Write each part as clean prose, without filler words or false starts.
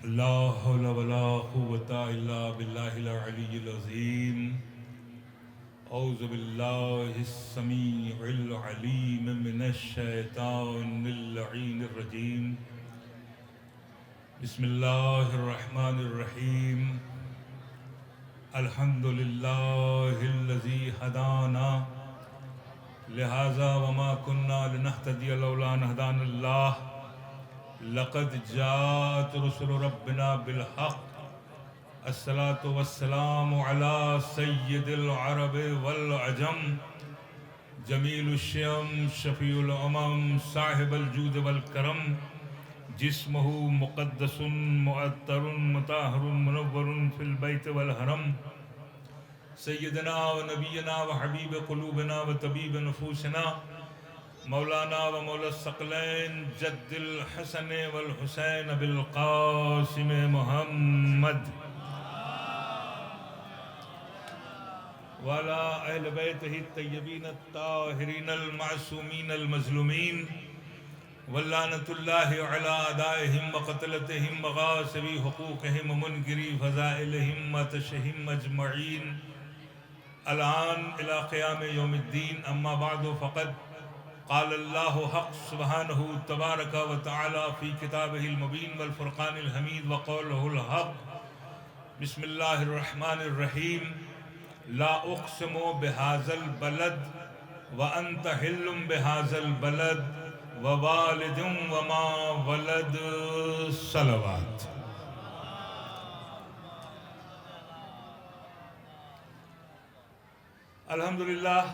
ला हौला वला कुव्वता इल्ला बिल्लाहिल अलिय्यिल अज़ीम। औज़ु बिल्लाहिस समीउल अलीम मिनश शैतानिर लईनिर रजीम। बिस्मिल्लाहिर रहमानिर रहीम। अल्हम्दुलिल्लाहिल्लज़ी हदाना लिहाज़ा वमा कुन्ना लिनहतदिया लौला अन हदानल्लाह। लक़द जाअत रुसुलु रब्बिना बिलहक़। अस्सलातु वस्सलामु अला सय्यिदिल अरब वल अजम। जमीलुश्शयम शफ़ीउल उमम साहिबुल जूद वल करम। जिस्मुहु मुक़द्दसुन मुअत्तरुन मुताहरुन मुनव्वरुन फ़िल बैत वल हरम। सय्यदना व नबीना व हबीब क़ुलूबिना व तबीब नुफूसिना मौलाना व मौला सकलैन जद्दिल हसन वल हुसैन बिल क़ासिम मुहम्मद वाला अहल बैतिही तय्यबीन ताहिरीन अल मासूमीन अल मज़लूमीन वल्लानतुल्लाहि अला अदाइहिम व क़त्लतिहिम व गासिबी हुकूक़िहिम व मुनकिरी फ़ज़ाइलिहिम व तशहिम अजमईन अलान इला क़ियाम यौमिद्दीन। अम्मा बअदु फ़क़द क़ाल अल्लाहु हक़ सुब्हानहु तबारक व तआला फ़ी किताबिहिल मुबीन वल फ़ुरक़ानिल हमीद व क़ौलुहुल हक़। बिस्मिल्लाहिर रहमानिर रहीम। ला उक़्सिमु बिहाज़ल बलद व अंत हिल्लुम बिहाज़ल बलद व वालिदिन व मा वलद। सलवात। अल्हम्दुलिल्लाह,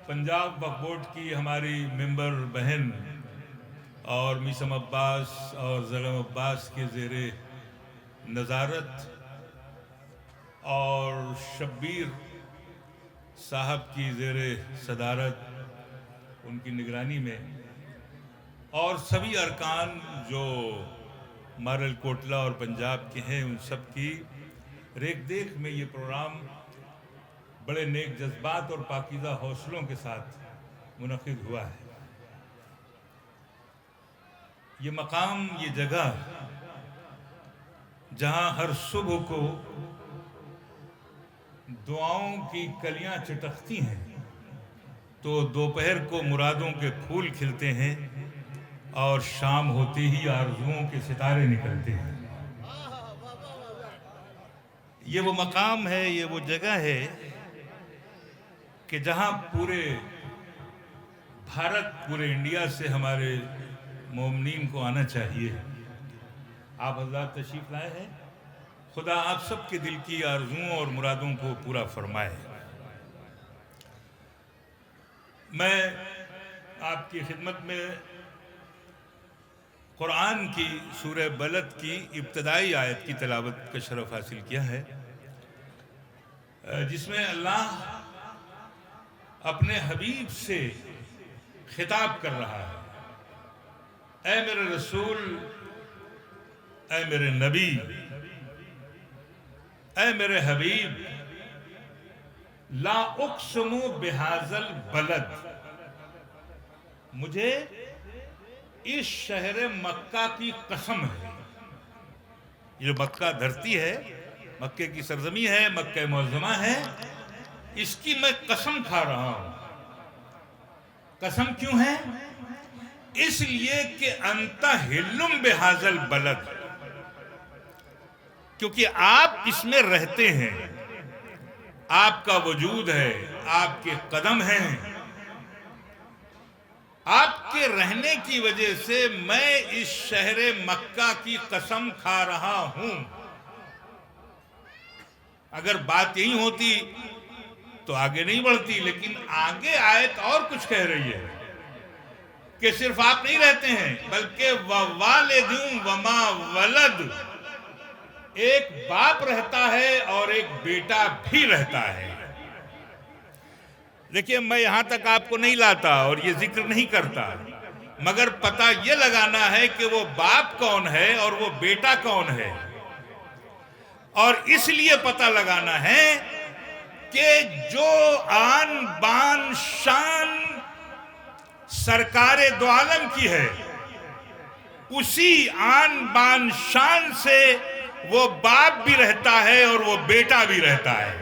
पंजाब वक्फ बोर्ड की हमारी मेंबर बहन और मीसम अब्बास और ज़गम अब्बास के ज़ेरे नज़ारत और शब्बीर साहब की ज़ेरे सदारत, उनकी निगरानी में, और सभी अरकान जो मारल कोटला और पंजाब के हैं, उन सब की रेख देख में ये प्रोग्राम बड़े नेक जज्बात और पाकीज़ा हौसलों के साथ मुनक़िद हुआ है। ये मकाम, ये जगह जहाँ हर सुबह को दुआओं की कलियां चटकती हैं तो दोपहर को मुरादों के फूल खिलते हैं और शाम होते ही आरज़ुओं के सितारे निकलते हैं। ये वो मकाम है, ये वो जगह है कि जहाँ पूरे भारत, पूरे इंडिया से हमारे मोमिनीन को आना चाहिए। आप हज़रात तशरीफ़ लाए हैं। खुदा आप सब के दिल की आरज़ुओं और मुरादों को पूरा फरमाए। मैं आपकी खिदमत में कुरान की सूरह बलद की इब्तदाई आयत की तिलावत का शरफ हासिल किया है, जिसमें अल्लाह अपने हबीब से खिताब कर रहा है। ऐ मेरे रसूल, ऐ मेरे नबी, ऐ मेरे हबीब, ला उक़्सिमु बिहाज़ल बलद, मुझे इस शहर मक्का की कसम है। ये मक्का धरती है, मक्के की सरजमी है, मक्का मुअज़्ज़मा है, इसकी मैं कसम खा रहा हूं। कसम क्यों है? इसलिए कि अंत हिल्लुम बिहाज़ल बलद, क्योंकि आप इसमें रहते हैं, आपका वजूद है, आपके कदम हैं, आपके रहने की वजह से मैं इस शहर मक्का की कसम खा रहा हूं। अगर बात यही होती तो आगे नहीं बढ़ती, लेकिन आगे आयत और कुछ कह रही है कि सिर्फ आप नहीं रहते हैं, बल्कि वालिदुम वमा वलद, एक बाप रहता है और एक बेटा भी रहता है। देखिए, मैं यहां तक आपको नहीं लाता और ये जिक्र नहीं करता, मगर पता ये लगाना है कि वो बाप कौन है और वो बेटा कौन है। और इसलिए पता लगाना है कि जो आन बान शान सरकारे दो आलम की है, उसी आन बान शान से वो बाप भी रहता है और वो बेटा भी रहता है।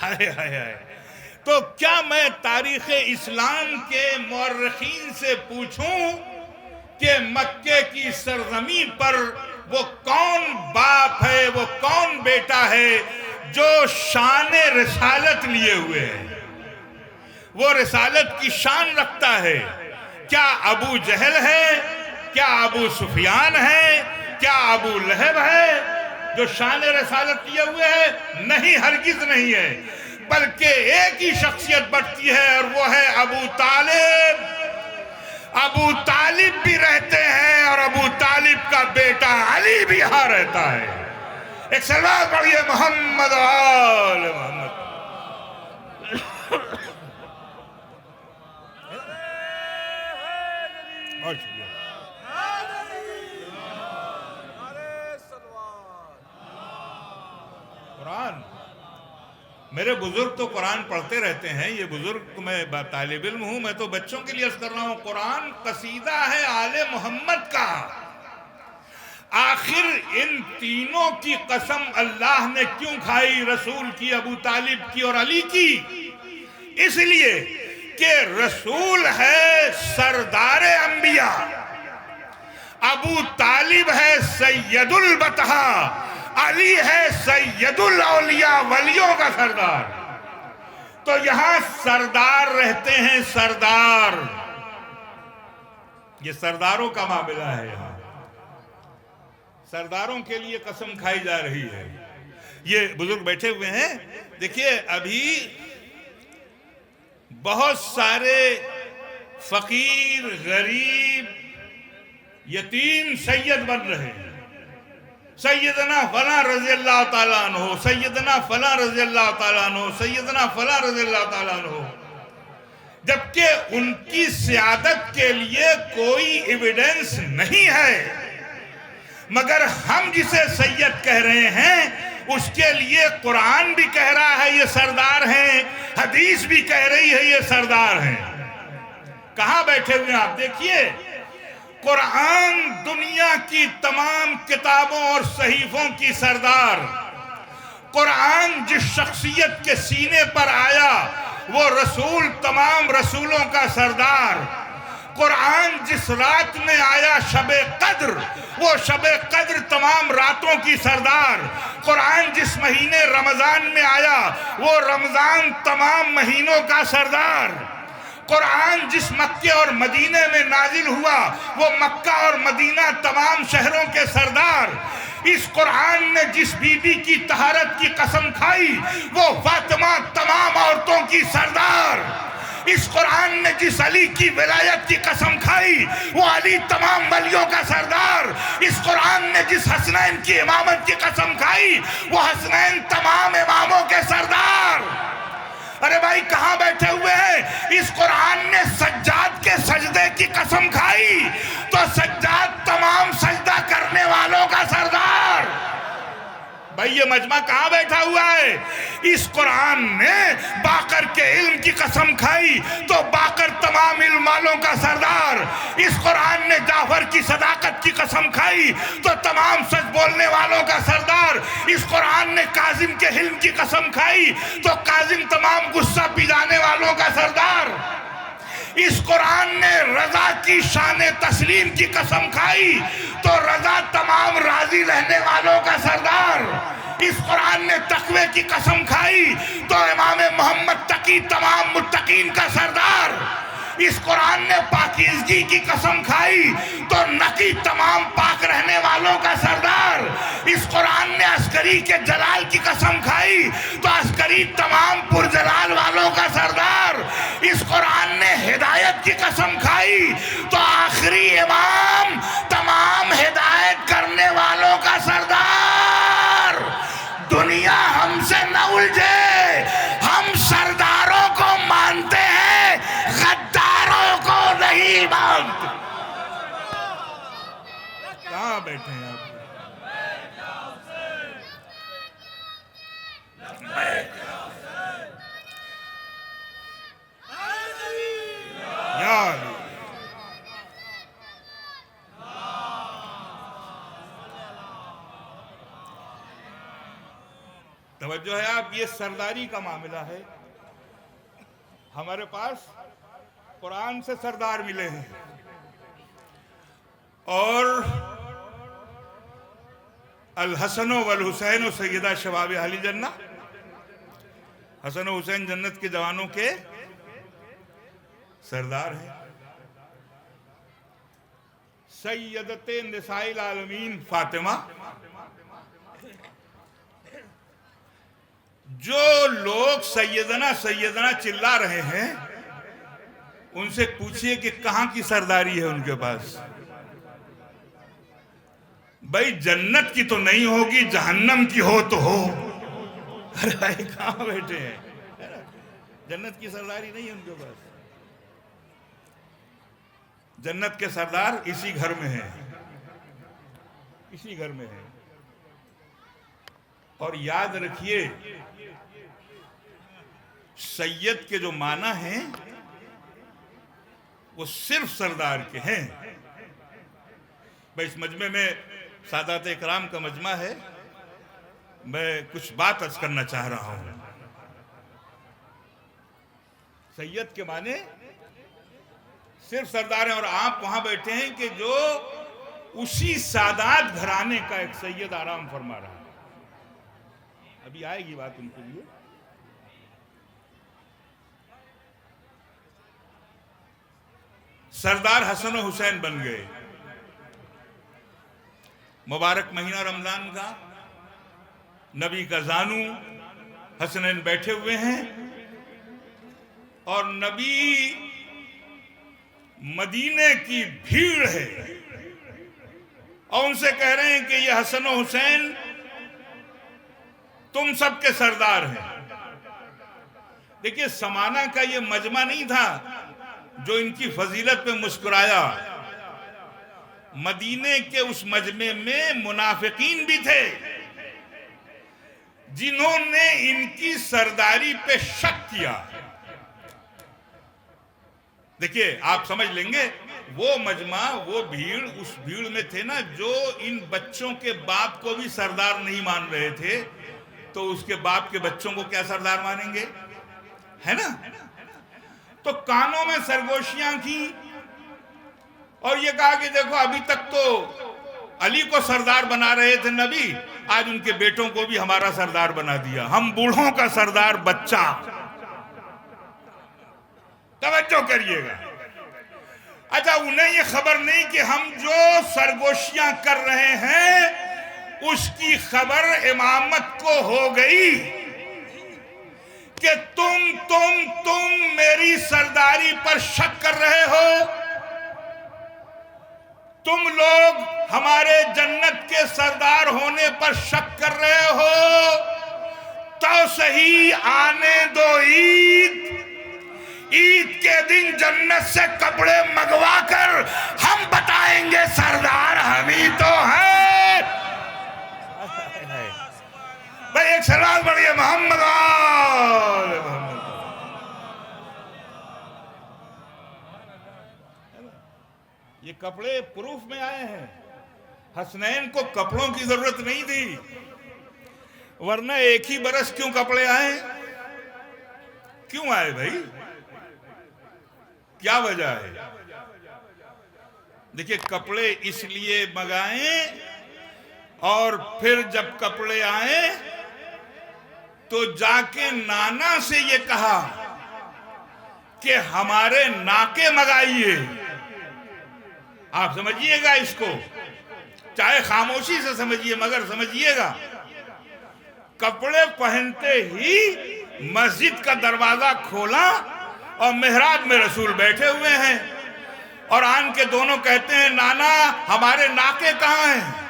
हाय हाय हाय। तो क्या मैं तारीख इस्लाम के मौर्रखीन से पूछूं कि मक्के की सरजमी पर वो कौन बाप है, वो कौन बेटा है जो शान रिसालत लिए हुए है, वो रिसालत की शान रखता है? क्या अबू जहल है, क्या अबू सुफियान है, क्या अबू लहब है जो शान रिसालत लिए हुए है? नहीं, हरगिज नहीं है। बल्कि एक ही शख्सियत बढ़ती है और वो है अबू तालिब। अबू तालिब भी रहते हैं और अबू तालिब का बेटा अली भी यहाँ रहता है। एक सलवात पढ़िए मोहम्मद आल मोहम्मद। बहुत शुक्रिया। कुरान, मेरे बुजुर्ग तो कुरान पढ़ते रहते हैं। ये बुजुर्ग, मैं तालिब इल्म हूं, मैं तो बच्चों के लिए अर्ज कर रहा हूं। कुरान कसीदा है आले मोहम्मद का। आखिर इन तीनों की कसम अल्लाह ने क्यों खाई? रसूल की, अबू तालिब की और अली की। इसलिए कि रसूल है सरदारे अंबिया, अबू तालिब है सैयदुल बतहा, अली है सैयदुल औलिया, वलियों का सरदार। तो यहां सरदार रहते हैं, सरदार। ये सरदारों का मामला है। यहां सरदारों के लिए कसम खाई जा रही है। ये बुजुर्ग बैठे हुए हैं, देखिए अभी बहुत सारे फकीर, गरीब, यतीम सैयद बन रहे हैं। सैयदना फला रज़ी अल्लाह ताला अन्हु, सैयदना फला रज़ी अल्लाह ताला अन्हु, सैयदना फला रज़ी अल्लाह ताला अन्हु, जबकि उनकी सियादत के लिए कोई एविडेंस नहीं है। मगर हम जिसे सैयद कह रहे हैं उसके लिए कुरान भी कह रहा है ये सरदार हैं, हदीस भी कह रही है ये सरदार हैं। कहां बैठे हुए आप देखिए, कुरान दुनिया की तमाम किताबों और सहीफों की सरदार। कुरान जिस शख्सियत के सीने पर आया वो रसूल तमाम रसूलों का सरदार। कुरान जिस रात में आया शबे कद्र, वो शबे कद्र तमाम रातों की सरदार। कुरान जिस महीने रमजान में आया वो रमजान तमाम महीनों का सरदार। कुरान जिस मक्के और मदीने में नाजिल हुआ वो मक्का और मदीना तमाम शहरों के सरदार। इस कुरान ने जिस बीबी की तहारत की कसम खाई वो फातिमा तमाम औरतों की सरदार। इस कुरान ने जिस अली की विलायत की कसम खाई वो अली तमाम वलियों का सरदार। इस कुरान ने जिस हसनैन की इमामत की कसम खाई वो हसनैन तमाम इमामों के सरदार। अरे भाई कहां बैठे हुए हैं? इस कुरान ने सज्जाद के सजदे की कसम खाई तो सज्जाद तमाम सजदा करने वालों का सरदार। भाई ये मजमा कहां बैठा हुआ है? इस कुरान ने बाकर के इल्म की कसम खाई तो बाकर तमाम इल्म वालों का सरदार। इस कुरान ने जाफर की सदाकत की कसम खाई तो तमाम सच बोलने वालों का सरदार। इस कुरान ने काजिम के हिल्म की कसम खाई तो काजिम तमाम गुस्सा पी जाने वालों का सरदार। इस कुरान ने रजा की शान तस्लीम की कसम खाई तो रजा तमाम राजी रहने वालों का सरदार। इस कुरान ने तकवे की कसम खाई तो इमाम मोहम्मद तकी तमाम मुत्तकीन का सरदार। इस कुरान ने पाकीज़गी की कसम खाई तो नकी तमाम पाक रहने वालों का सरदार। इस कुरान ने अस्करी के जलाल की कसम खाई तो अस्करी तमाम पुरजलाल वालों का सरदार। इस कुरान ने हिदायत की कसम खाई तो आखिरी इमाम तमाम हिदायत करने वालों का सरदार। दुनिया हमसे न उलझे, हम सरदारों को मानते हैं, गद्दारों को नहीं मानते। कहां बैठे हैं आप? तवज्जो है आप, ये सरदारी का मामला है। हमारे पास कुरान से सरदार मिले हैं और अल हसन वल हुसैन सैयदा शबाब अहली जन्ना, हसन हुसैन जन्नत के जवानों के सरदार हैं। सैयदते निसाइल आलमीन फातिमा, जो लोग सैयदना सैयदना चिल्ला रहे हैं उनसे पूछिए कि कहां की सरदारी है उनके पास। भाई जन्नत की तो नहीं होगी, जहन्नम की हो तो हो। अरे भाई कहां बैठे हैं, जन्नत की सरदारी नहीं है उनके पास। जन्नत के सरदार इसी घर में है, इसी घर में है। और याद रखिए, सैयद के जो माना हैं वो सिर्फ सरदार के हैं। भाई इस मजमे में सादात इकराम का मजमा है, मैं कुछ बात अर्ज करना चाह रहा हूं। सैयद के माने सिर्फ सरदार हैं, और आप वहां बैठे हैं कि जो उसी सादात घराने का एक सैयद आराम फरमा रहा है। अभी आएगी बात उनके लिए। सरदार हसन हुसैन बन गए। मुबारक महीना रमजान का, नबी का जानू हसनैन बैठे हुए हैं और नबी मदीने की भीड़ है और उनसे कह रहे हैं कि ये हसन हुसैन तुम सबके सरदार हैं। देखिए समाना का ये मजमा नहीं था जो इनकी फजीलत पे मुस्कुराया। मदीने के उस मजमे में मुनाफिकीन भी थे जिन्होंने इनकी सरदारी पे शक किया। देखिए आप समझ लेंगे, वो मजमा, वो भीड़, उस भीड़ में थे ना जो इन बच्चों के बाप को भी सरदार नहीं मान रहे थे, तो उसके बाप के बच्चों को क्या सरदार मानेंगे, है ना। तो कानों में सरगोशियां की और ये कहा कि देखो अभी तक तो अली को सरदार बना रहे थे नबी, आज उनके बेटों को भी हमारा सरदार बना दिया, हम बूढ़ों का सरदार बच्चा। तवज्जो करिएगा। अच्छा, उन्हें ये खबर नहीं कि हम जो सरगोशियां कर रहे हैं उसकी खबर इमामत को हो गई कि तुम मेरी सरदारी पर शक कर रहे हो, तुम लोग हमारे जन्नत के सरदार होने पर शक कर रहे हो, तो सही आने दो ईद। ईद के दिन जन्नत से कपड़े मंगवा कर हम बताएंगे सरदार हम ही तो हैं। भाई एक सलाम बढ़िए मोहम्मद। ये कपड़े प्रूफ में आए हैं। हसनैन को कपड़ों की जरूरत नहीं थी, वरना एक ही बरस क्यों कपड़े आए, क्यों आए भाई, क्या वजह है। देखिए कपड़े इसलिए मंगाए और फिर जब कपड़े आए तो जाके नाना से ये कहा कि हमारे नाके मंगाइए। आप समझिएगा इसको, चाहे खामोशी से समझिए मगर समझिएगा। कपड़े पहनते ही मस्जिद का दरवाजा खोला और मेहराब में रसूल बैठे हुए हैं और आन के दोनों कहते हैं नाना हमारे नाके कहाँ हैं।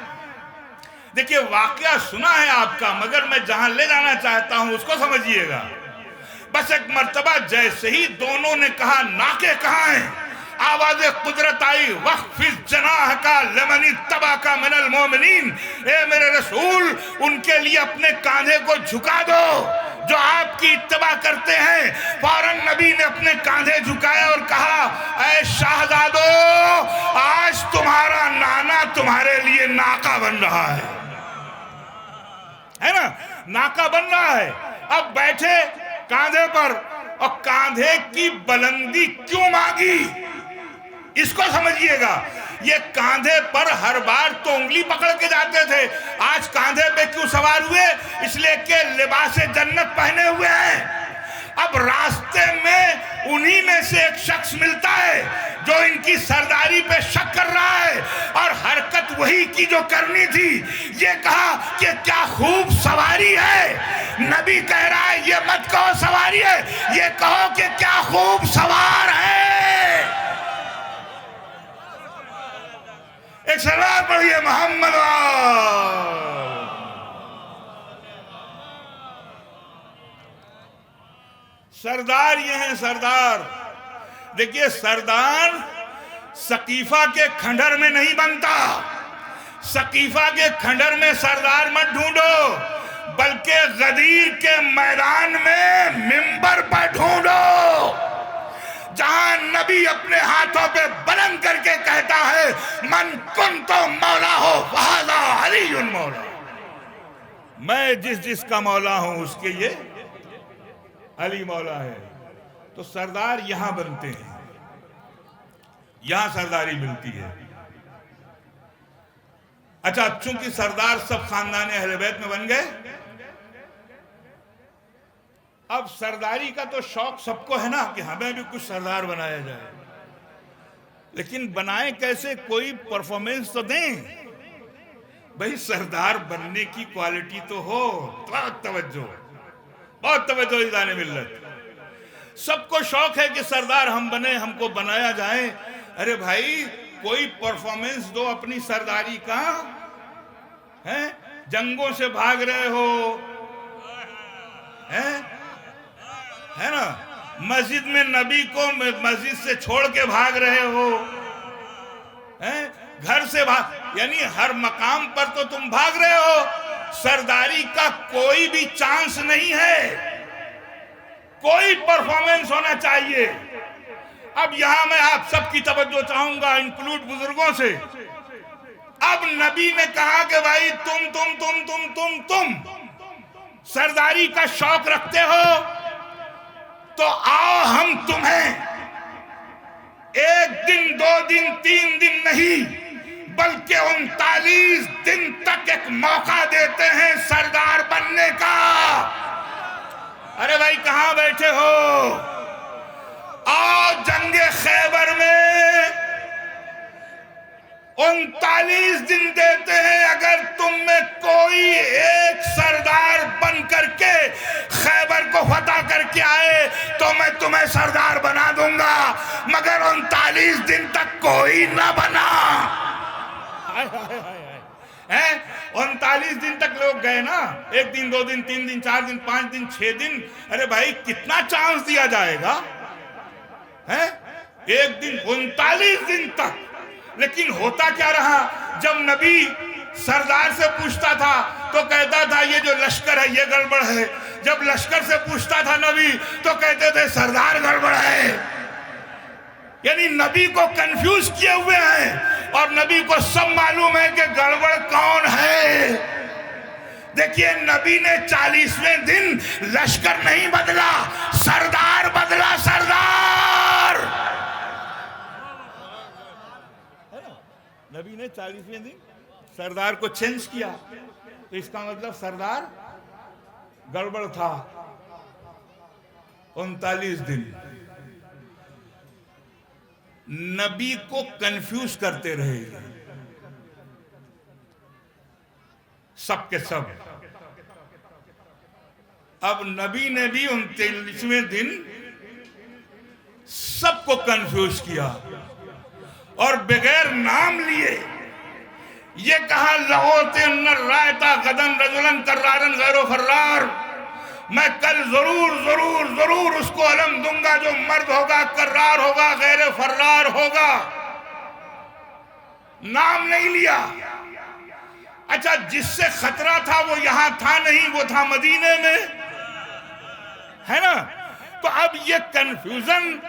देखिए वाकया सुना है आपका, मगर मैं जहां ले जाना चाहता हूं उसको समझिएगा। बस एक मर्तबा जैसे ही दोनों ने कहा नाके कहाँ हैं, आवाज कुदरत आई, वक्फिज जनाह का लमनी तबा का मिनल मोमिनीन। ए मेरे रसूल, उनके लिए अपने कांधे को झुका दो जो आपकी इत्तबा करते हैं। फौरन नबी ने अपने कांधे झुकाए और कहा, ऐ शाहजादो, आज तुम्हारा नाना तुम्हारे लिए नाका बन रहा है ना। नाका बन रहा है। अब बैठे कांधे पर, और कांधे की बुलंदी क्यों मांगी, इसको समझिएगा। ये कांधे पर हर बार तो उंगली पकड़ के जाते थे, आज कांधे पे क्यों सवार हुए, इसलिए कि लिबास जन्नत पहने हुए हैं। अब रास्ते में उन्हीं में से एक शख्स मिलता है जो इनकी सरदारी पे शक कर रहा है, और हरकत वही की जो करनी थी। ये कहा कि क्या खूब सवारी है। नबी कह रहा है ये मत कहो सवारी है, ये कहो कि क्या खूब सवार है। एक सलाम पढ़िए मोहम्मद। सरदार ये हैं सरदार। देखिए सरदार सकीफा के खंडर में नहीं बनता, सकीफा के खंडर में सरदार मत ढूंढो, बल्कि गदीर के मैदान में मिंबर पर ढूंढो, जहां नबी अपने हाथों पे बुलंद करके कहता है मन कुन तो मौला हो वहादा अलीयुन मौला। मैं जिस जिसका मौला हूं उसके ये अली मौला है। तो सरदार यहां बनते हैं, यहां सरदारी मिलती है। अच्छा, चूंकि सरदार सब खानदान अहले बैत में बन गए, अब सरदारी का तो शौक सबको है ना कि हमें भी कुछ सरदार बनाया जाए, लेकिन बनाए कैसे, कोई परफॉर्मेंस तो दें भाई। सरदार बनने की क्वालिटी तो हो। बहुत तवज्जो, बहुत तवज्जो इदाने मिल्लत। सबको शौक है कि सरदार हम बने, हमको बनाया जाए। अरे भाई कोई परफॉर्मेंस दो अपनी सरदारी का। हैं, जंगों से भाग रहे हो, हैं, है ना, मस्जिद में नबी को मस्जिद से छोड़ के भाग रहे हो, हैं, घर से भाग, यानी हर मकाम पर तो तुम भाग रहे हो। सरदारी का कोई भी चांस नहीं है, कोई परफॉर्मेंस होना चाहिए। अब यहां मैं आप सबकी तवज्जो चाहूंगा, इंक्लूड बुजुर्गों से। अब नबी ने कहा कि भाई तुम सरदारी का शौक रखते हो तो आओ हम तुम्हें 1 दिन 2 दिन 3 दिन नहीं बल्कि 39 दिन तक एक मौका देते हैं सरदार बनने का। अरे भाई कहां बैठे हो, आओ जंगे खैबर में 39 दिन देते हैं। अगर तुम में कोई एक सरदार बन करके खैबर को फतह करके आए तो मैं तुम्हें सरदार बना दूंगा, मगर 39 दिन तक कोई ना बना। 39 दिन तक लोग गए ना, 1 दिन 2 दिन 3 दिन 4 दिन 5 दिन 6 दिन। अरे भाई कितना चांस दिया जाएगा, है 1 दिन 39 दिन तक। लेकिन होता क्या रहा, जब नबी सरदार से पूछता था तो कहता था ये जो लश्कर है ये गड़बड़ है। जब लश्कर से पूछता था नबी तो कहते थे सरदार गड़बड़ है। यानी नबी को कंफ्यूज किए हुए हैं, और नबी को सब मालूम है कि गड़बड़ कौन है। देखिए नबी ने 40वें दिन लश्कर नहीं बदला, सरदार बदला, सरदार। नबी ने 40वें दिन सरदार को चेंज किया, तो इसका मतलब सरदार गड़बड़ था। 39 दिन नबी को कंफ्यूज करते रहे सबके सब। अब नबी ने भी 39वें दिन सबको कंफ्यूज किया, और बगैर नाम लिए ये कहा लहोते न रायता गदन रजुलन कर्रारन गैरो फर्रार। मैं कल जरूर जरूर जरूर उसको अलम दूंगा जो मर्द होगा, कर्रार होगा, गैर फर्रार होगा। नाम नहीं लिया। अच्छा, जिससे खतरा था वो यहां था नहीं, वो था मदीने में, है ना। तो अब ये कंफ्यूजन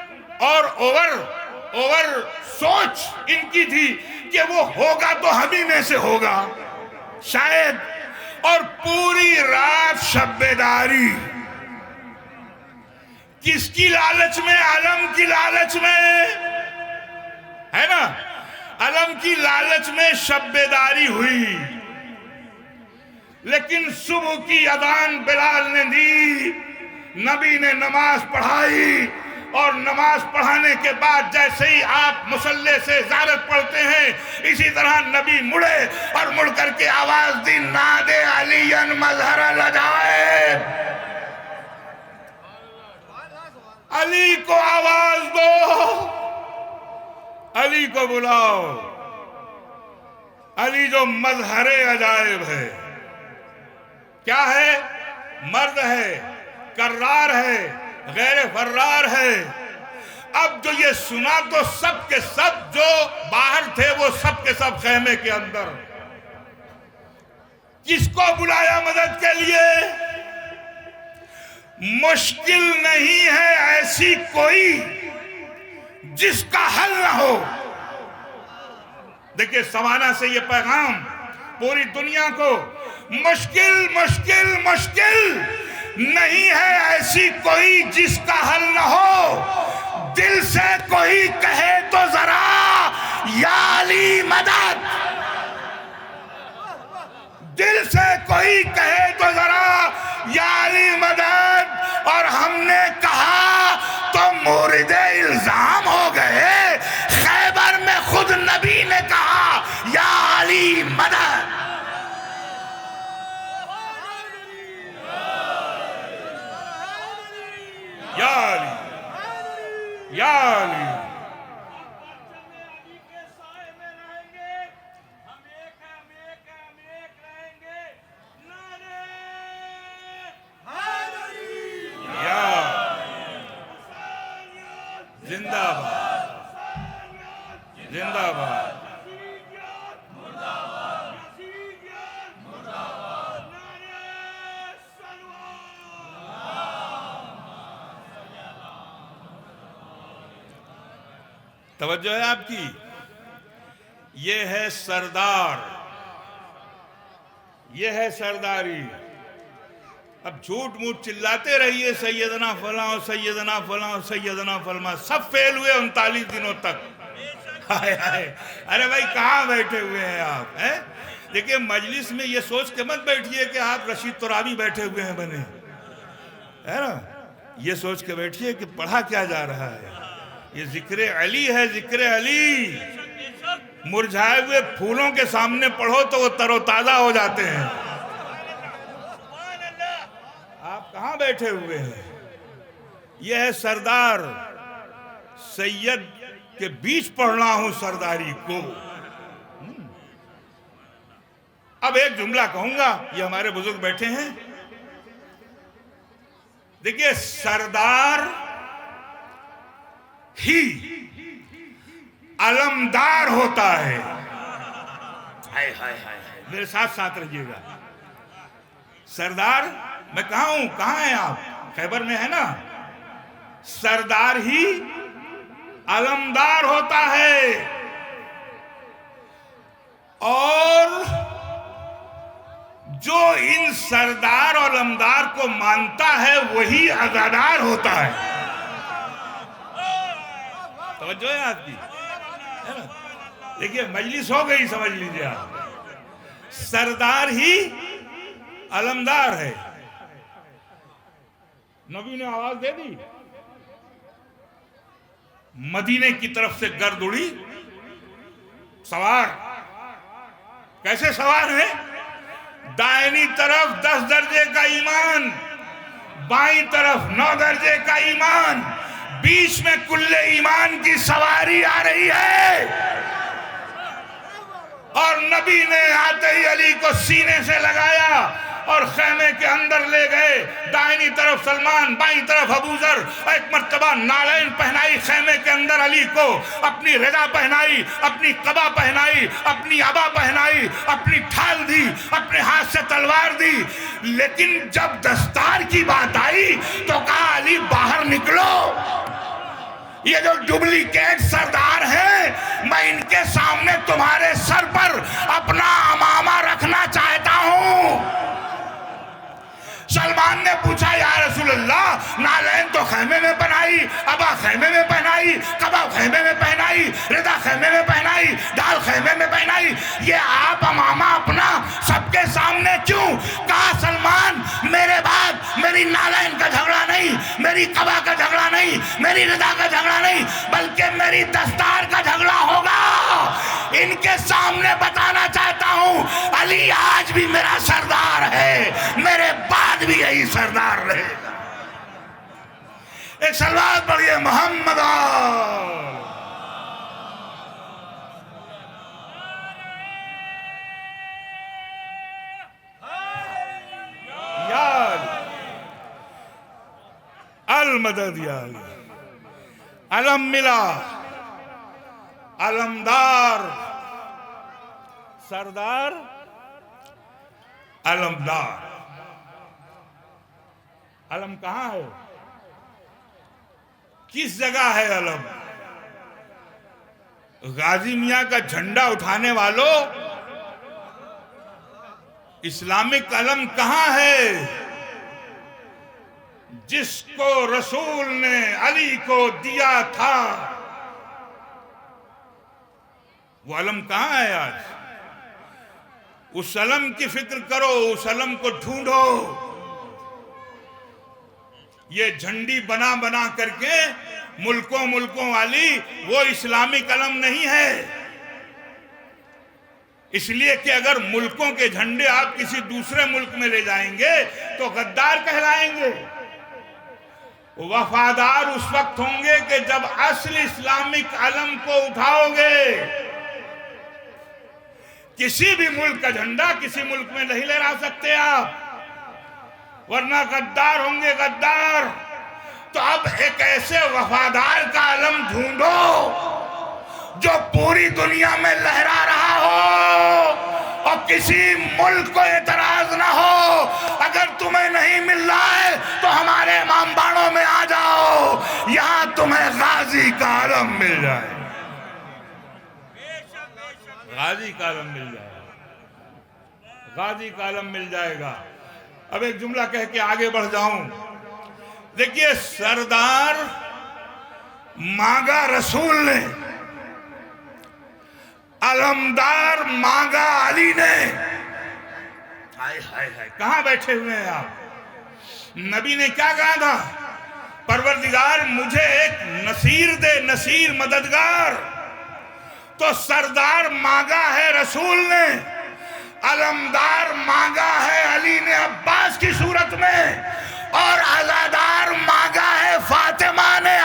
और ओवर सोच इनकी थी कि वो होगा तो हम ही में से होगा शायद, और पूरी रात शब्बेदारी। किसकी लालच में? अलम की लालच में, है ना? अलम की लालच में शब्बेदारी हुई। लेकिन सुबह की अजान बिलाल ने दी, नबी ने नमाज पढ़ाई, और नमाज पढ़ाने के बाद जैसे ही आप मुसल्ले से ज़ारत पढ़ते हैं, इसी तरह नबी मुड़े और मुड़ करके आवाज दी, नादे अलीयन मजहर लजाए, अली को आवाज दो, अली को बुलाओ। अली जो मजहरे अजायब है, क्या है? मर्द है, कर्रार है, गैर फर्रार है। अब जो ये सुना तो सब के सब जो बाहर थे वो सब के सब खेमे के अंदर। किसको बुलाया मदद के लिए? मुश्किल नहीं है ऐसी कोई जिसका हल ना हो। देखिए समाना से ये पैगाम पूरी दुनिया को, मुश्किल मुश्किल मुश्किल नहीं है ऐसी कोई जिसका हल न हो। दिल से कोई कहे तो जरा या अली मदद, दिल से कोई कहे तो जरा या अली मदद। और हमने कहा तो मुरीदे इल्जाम हो गए। खैबर में खुद नबी ने कहा या अली मदद। या अली, या अली। जिंदाबाद, जिंदाबाद। तवज्जो है आपकी? ये है सरदार, ये है सरदारी। अब झूठ मूठ चिल्लाते रहिए सैयदना फलां, सैयदना फलां, सैयदना फलां, सब फेल हुए 39 दिनों तक। हाय हाय, अरे भाई कहाँ बैठे हुए हैं आप? हैं? देखिए मजलिस में ये सोच के मत बैठिए कि आप रशीद तुराबी बैठे हुए हैं बने, है ना? ये सोच के बैठिए कि पढ़ा क्या जा रहा है। ये जिक्र अली है, जिक्र अली। मुरझाए हुए फूलों के सामने पढ़ो तो वो तरोताजा हो जाते हैं। आप कहाँ बैठे हुए हैं? यह है सरदार, सैयद के बीच पढ़ना हूं सरदारी को। अब एक जुमला कहूंगा, ये हमारे बुजुर्ग बैठे हैं। देखिए सरदार ही अलमदार होता है। हाय हाय हाय, मेरे साथ साथ रहिएगा। सरदार, मैं कहा हूं, कहां हैं आप? खैबर में है ना? सरदार ही अलमदार होता है, और जो इन सरदार और अलमदार को मानता है वही अज़ादार होता है। तवज्जो है आपकी? है ना? देखिए मजलिस हो गई, समझ लीजिए आप। सरदार ही अलमदार है। नबी ने आवाज दे दी, मदीने की तरफ से गर्द उड़ी। सवार कैसे सवार है? दाहिनी तरफ 10 दर्जे का ईमान, बाईं तरफ 9 दर्जे का ईमान, बीच में कुल्ले ईमान की सवारी आ रही है। और नबी ने आते ही अली को सीने से लगाया और खेमे के अंदर ले गए। दाहिनी तरफ सलमान, बाईं तरफ अबूजर। एक मर्तबा नालैन पहनाई खेमे के अंदर अली को, अपनी रजा पहनाई, अपनी कबा पहनाई, अपनी अबा पहनाई, अपनी ठाल दी, अपने हाथ से तलवार दी। लेकिन जब दस्तार की बात आई तो कहा अली बाहर निकलो, ये जो डुप्लीकेट सरदार हैं, मैं इनके सामने तुम्हारे सर पर अपना अमामा रखना चाहता हूं। ने पूछा या रसूल अल्लाह, नालैन तो खैमे में पहनाई, अबा खैमे में पहनाई, कबा खैमे में पहनाई, रिदा खैमे में पहनाई, डाल खैमे में पहनाई, ये आप अमामा अपना सबके सामने क्यों? कहा सलमान, मेरे बाद मेरी नालैन का झगड़ा नहीं, मेरी कबा का झगड़ा नहीं, मेरी रिदा का झगड़ा नहीं, बल्कि मेरी दस्तार का झगड़ा होगा। इनके सामने बताना चाहता हूं, अली आज भी मेरा सरदार है, मेरे बाद भी यही सरदार रहेगा। एक सलवात पढ़िए मोहम्मद। अल मदद या अलम मिला, अलमदार सरदार, अलमदार। अलम कहां है? किस जगह है अलम? गाजी मियां का झंडा उठाने वालों, इस्लामिक अलम कहां है? जिसको रसूल ने अली को दिया था, वो अलम कहां है आज? उस अलम की फिक्र करो, उस अलम को ढूंढो। ये झंडी बना बना करके मुल्कों मुल्कों वाली वो इस्लामिक अलम नहीं है। इसलिए कि अगर मुल्कों के झंडे आप किसी दूसरे मुल्क में ले जाएंगे तो गद्दार कहलाएंगे। वफादार उस वक्त होंगे कि जब असली इस्लामिक अलम को उठाओगे। किसी भी मुल्क का झंडा किसी मुल्क में नहीं लहरा सकते आप, वरना गद्दार होंगे, गद्दार। तो अब एक ऐसे वफादार का अलम ढूंढो जो पूरी दुनिया में लहरा रहा हो और किसी मुल्क को एतराज ना हो। अगर तुम्हें नहीं मिल रहा है तो हमारे इमामबाड़ों में आ जाओ, यहां तुम्हें गाजी का अलम मिल जाए, गाजी का आलम मिल जाएगा, गाजी का आलम मिल जाएगा। अब एक जुमला कह के आगे बढ़ जाऊं। देखिए, सरदार मांगा रसूल ने, अलमदार मांगा अली ने। हाय हाय हाय, कहां बैठे हुए हैं आप? नबी ने क्या कहा था? परवरदिगार मुझे एक नसीर दे, नसीर मददगार। तो सरदार मांगा है रसूल ने, अलमदार मांगा है अली ने अब्बास की सूरत में, और अज़ादार मांगा है फातिमा ने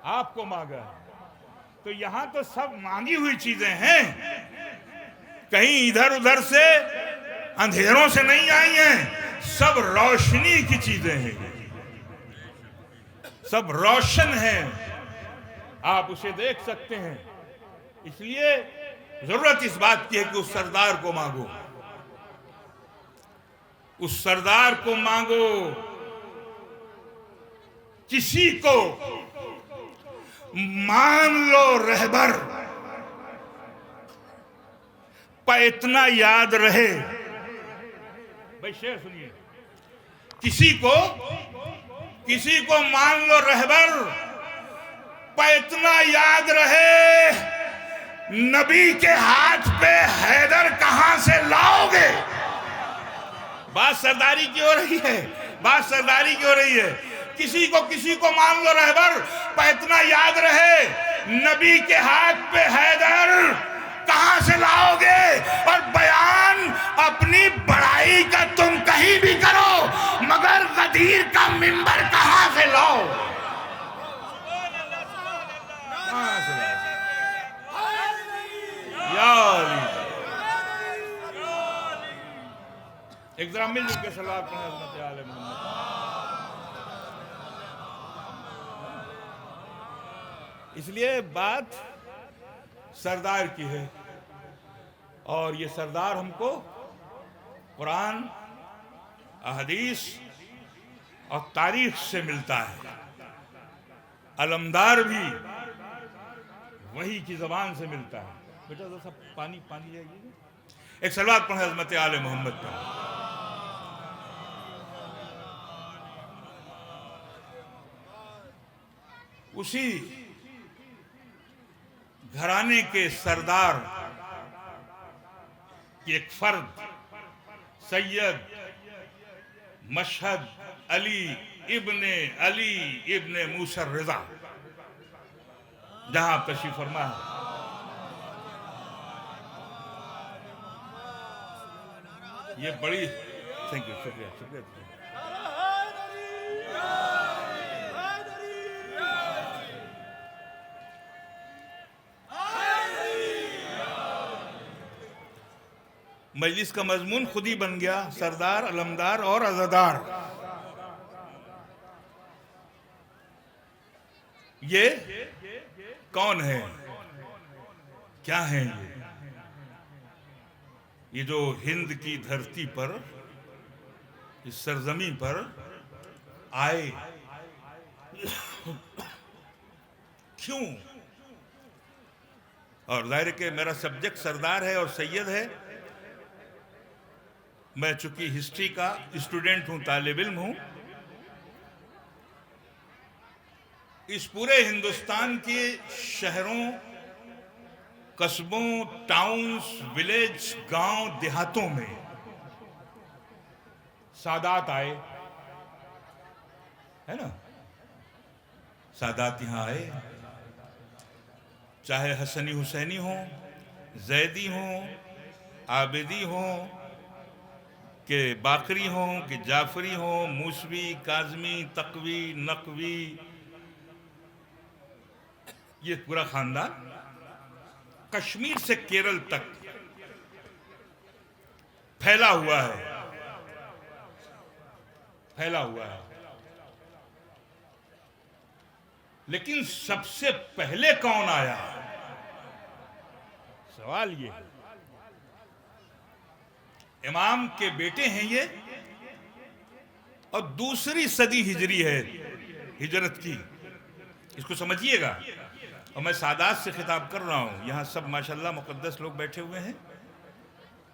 आपको मांगा। तो यहां तो सब मांगी हुई चीजें हैं, कहीं इधर उधर से अंधेरों से नहीं आई हैं, सब रोशनी की चीजें हैं, सब रोशन हैं, आप उसे देख सकते हैं। इसलिए जरूरत इस बात की है कि उस सरदार को मांगो, उस सरदार को मांगो। किसी को मान लो रहबर, पर इतना याद रहे, भाई शेर सुनिए, किसी को मान लो रहबर, पर इतना याद रहे, नबी के हाथ पे हैदर कहां से लाओगे। बात सरदारी की हो रही है, बात सरदारी की हो रही है। किसी को मान लो रहबर, पर इतना याद रहे, नबी के हाथ पे हैदर कहां से लाओगे। और बयान अपनी बड़ाई का तुम कहीं भी करो, मगर गदीर का मिंबर कहां से लाओ। एक जरा मिलजुल के सलाह पढ़ें। इसलिए बात सरदार की है, और ये सरदार हमको कुरान, अहदीस और तारीख से मिलता है। अलमदार भी वही की जबान से मिलता है। बेटा तो सब पानी जाएगी। एक सलावत पढ़ें हज़रत आले मोहम्मद पर। उसी घराने के सरदार एक फर्द सैयद मशहद अली इब्ने मूसा रजा जहां तशरीफ फरमा है, ये बड़ी थैंक यू, शुक्रिया शुक्रिया। मजलिस का मजमून खुद ही बन गया, सरदार, अलमदार और अज़ादार। ये कौन है, क्या है ये जो हिंद की धरती पर, इस सरजमी पर आए, क्यों? और जाहिर के मेरा सब्जेक्ट सरदार है और सैयद है। मैं चूंकि हिस्ट्री का स्टूडेंट हूं, तालिब इल्म हूं, इस पूरे हिंदुस्तान के शहरों, कस्बों, टाउन्स, विलेज, गांव, देहातों में सादात आए, है ना, सादात यहां आए, चाहे हसनी हुसैनी हो, जैदी हो, आबिदी हो, के बाकरी हो, कि जाफरी हो, मूसवी, काजमी, तकवी, नकवी, ये पूरा खानदान कश्मीर से केरल तक फैला हुआ है। लेकिन सबसे पहले कौन आया, सवाल ये है। इमाम के बेटे हैं ये, और दूसरी सदी हिजरी है हिजरत की, इसको समझिएगा। और मैं सादात से खिताब कर रहा हूं, यहां सब माशाल्लाह मुकद्दस लोग बैठे हुए हैं।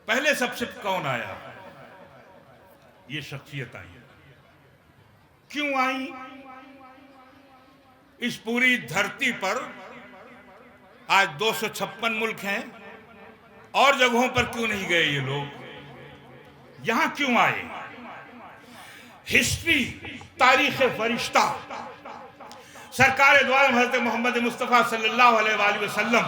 पहले सबसे कौन आया, ये शख्सियत आई, क्यों आई? इस पूरी धरती पर आज 256 मुल्क हैं, और जगहों पर क्यों नहीं गए ये लोग, यहां क्यों आए? हिस्ट्री, तारीख फरिश्ता, सरकार दो आलम हज़रत मोहम्मद मुस्तफ़ा सल्लल्लाहु अलैहि वसल्लम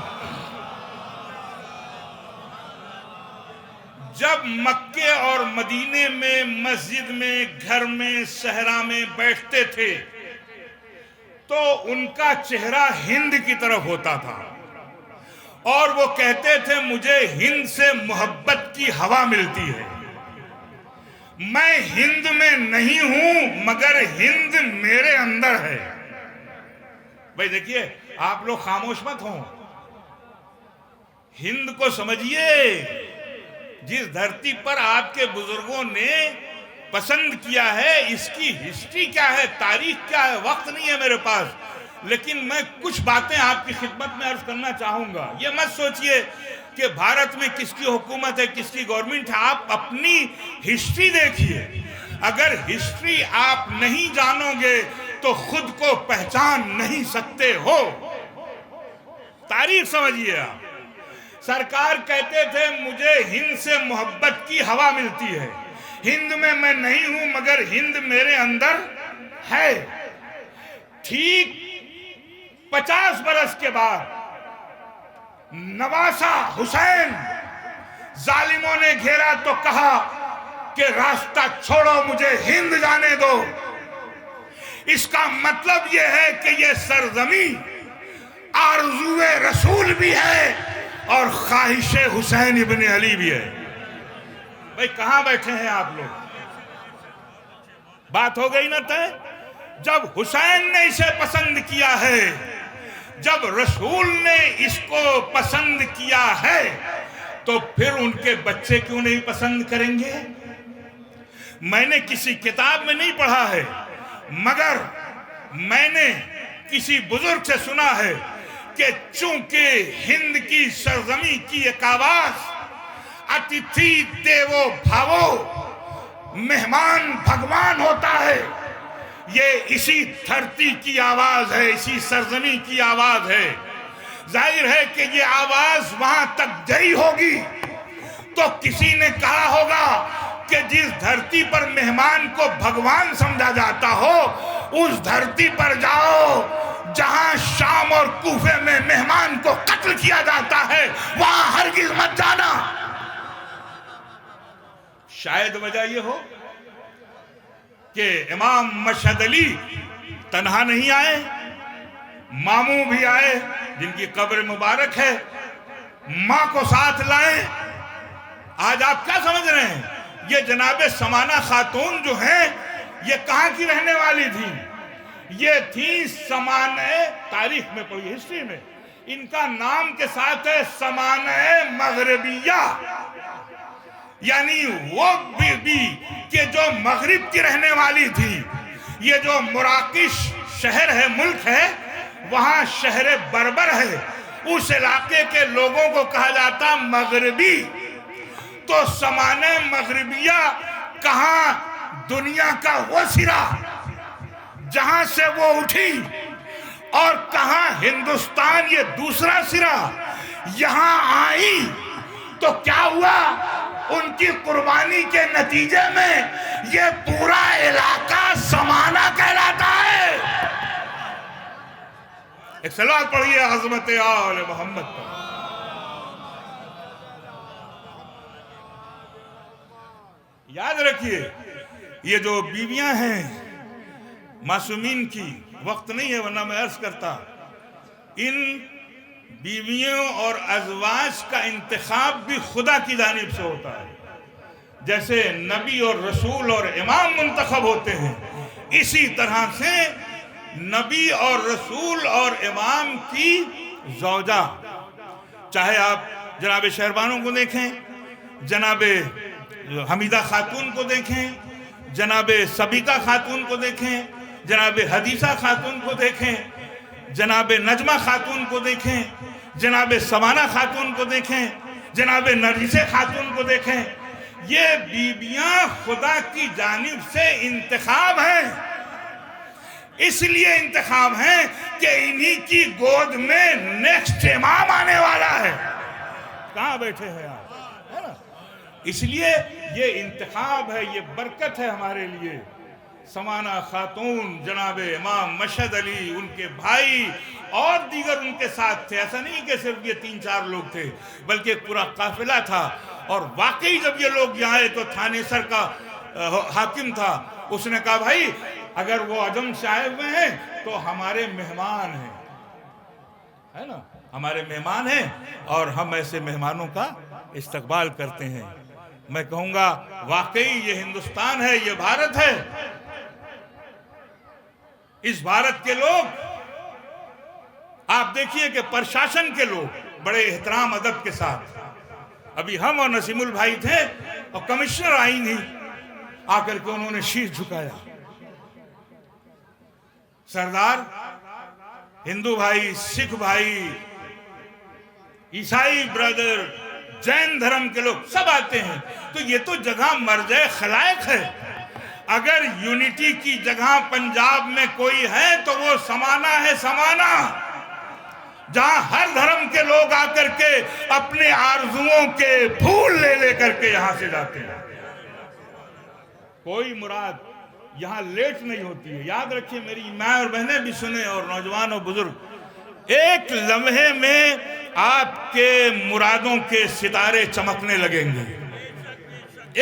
जब मक्के और मदीने में, मस्जिद में, घर में, सहरा में बैठते थे तो उनका चेहरा हिंद की तरफ होता था, और वो कहते थे मुझे हिंद से मोहब्बत की हवा मिलती है। मैं हिंद में नहीं हूं मगर हिंद मेरे अंदर है। भाई देखिए, आप लोग खामोश मत हो, हिंद को समझिए। जिस धरती पर आपके बुजुर्गों ने पसंद किया है, इसकी हिस्ट्री क्या है, तारीख क्या है, वक्त नहीं है मेरे पास, लेकिन मैं कुछ बातें आपकी खिदमत में अर्ज करना चाहूंगा। ये मत सोचिए कि भारत में किसकी हुकूमत है, किसकी गवर्नमेंट है। आप अपनी हिस्ट्री देखिए। अगर हिस्ट्री आप नहीं जानोगे तो खुद को पहचान नहीं सकते हो। तारीख समझिए आप। सरकार कहते थे मुझे हिंद से मोहब्बत की हवा मिलती है, हिंद में मैं नहीं हूं मगर हिंद मेरे अंदर है। ठीक 50 बरस के बाद नवासा हुसैन जालिमों ने घेरा तो कहा कि रास्ता छोड़ो, मुझे हिंद जाने दो। इसका मतलब यह है कि यह सरजमी आरज़ूए रसूल भी है और ख्वाहिशे हुसैन इब्ने अली भी है। भाई कहां बैठे हैं आप लोग? बात हो गई ना तय। जब हुसैन ने इसे पसंद किया है, जब रसूल ने इसको पसंद किया है, तो फिर उनके बच्चे क्यों नहीं पसंद करेंगे? मैंने किसी किताब में नहीं पढ़ा है, मगर मैंने किसी बुजुर्ग से सुना है कि चूंकि हिंद की सरजमी की एक आवाज अतिथि देवो भावो, मेहमान भगवान होता है, ये इसी धरती की आवाज है, इसी सरजमी की आवाज है। जाहिर है कि ये आवाज वहां तक गई होगी तो किसी ने कहा होगा कि जिस धरती पर मेहमान को भगवान समझा जाता हो उस धरती पर जाओ जहां शाम और कूफे में मेहमान को कत्ल किया जाता है, वहां हरगिज मत जाना। शायद वजह यह हो कि इमाम मशहद अली तन्हा नहीं आए, मामू भी आए जिनकी कब्र मुबारक है, मां को साथ लाए। आज आप क्या समझ रहे हैं, ये जनाबे समाना खातून जो हैं ये कहां की रहने वाली थी? ये थी समाने, तारीख में पढ़ी, हिस्ट्री में इनका नाम के साथ है समाने मगरबिया, यानी वो बीबी के जो मगरिब की रहने वाली थी। ये जो मुराकिश शहर है, मुल्क है, वहां शहर बर्बर है, उस इलाके के लोगों को कहा जाता मगरबी। तो समाने मगरबिया कहां? दुनिया का वो सिरा जहां से वो उठी, और कहां हिंदुस्तान ये दूसरा सिरा। यहां आई तो क्या हुआ, उनकी कुर्बानी के नतीजे में ये पूरा इलाका समाना कहलाता है। एक सलात पढ़िए हज़रत आले मोहम्मद पर। याद रखिए, ये जो बीवियां हैं मासूमीन की, वक्त नहीं है वरना मैं अर्ज करता, इन बीवियों और अज़वाज का इंतखाब भी खुदा की जानिब से होता है। जैसे नबी और रसूल और इमाम मुंतखब होते हैं, इसी तरह से नबी और रसूल और इमाम की ज़ौजा, चाहे आप जनाब शहरबानों को देखें, जनाब हमीदा खातून को देखें, जनाब सबीका खातून को देखें, जनाब हदीसा खातून को देखें, जनाब नजमा खातून को देखें, जनाब समाना खातून को देखें, जनाब नरगिसे खातून को देखें। ये बीबियां खुदा की जानिब से इंतखाब हैं। इसलिए इंतखाब है कि इन्हीं की गोद में नेक्स्ट इमाम आने वाला है। कहां बैठे हैं आप, है ना? इसलिए ये इंतखाब है, ये बरकत है हमारे लिए। समाना खातून, जनाब इमाम मशहद अली, उनके भाई और दीगर उनके साथ थे। ऐसा नहीं कि सिर्फ ये 3-4 लोग थे, बल्कि एक पूरा काफिला था। और वाकई जब ये लोग यहाँ आए तो थानेसर का हाकिम था, उसने कहा भाई अगर वो अजम से आए हुए हैं तो हमारे मेहमान हैं, है ना, हमारे मेहमान हैं और हम ऐसे मेहमानों का इस्तकबाल करते हैं। मैं कहूँगा वाकई ये हिंदुस्तान है, ये भारत है। इस भारत के लोग, आप देखिए कि प्रशासन के लोग बड़े एहतराम अदब के साथ, अभी हम और नसीमुल भाई थे और कमिश्नर आई नहीं, आकर के उन्होंने शीश झुकाया। सरदार, हिंदू भाई, सिख भाई, ईसाई ब्रदर, जैन धर्म के लोग सब आते हैं। तो ये तो जगह मर्ज़े खलायक है। अगर यूनिटी की जगह पंजाब में कोई है तो वो समाना है, समाना, जहां हर धर्म के लोग आकर के अपने आरजुओं के फूल ले लेकर के यहां से जाते हैं। कोई मुराद यहां लेट नहीं होती है। याद रखिए, मेरी माँ और बहनें भी सुने और नौजवान और बुजुर्ग, एक लम्हे में आपके मुरादों के सितारे चमकने लगेंगे।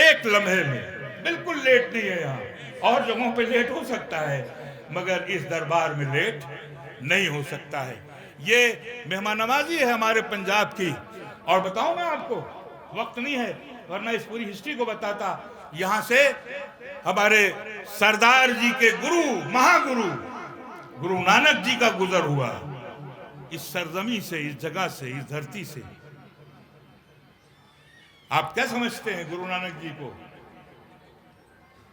एक लम्हे में, बिल्कुल लेट नहीं है। यहाँ और जगहों पे लेट हो सकता है, मगर इस दरबार में लेट नहीं हो सकता है। ये मेहमान नवाजी है हमारे पंजाब की। और बताऊं मैं आपको, वक्त नहीं है वरना इस पूरी हिस्ट्री को बताता। यहाँ से हमारे सरदार जी के गुरु, महागुरु गुरु नानक जी का गुजर हुआ, इस सरजमी से, इस जगह से, इस धरती से। आप क्या समझते हैं गुरु नानक जी को?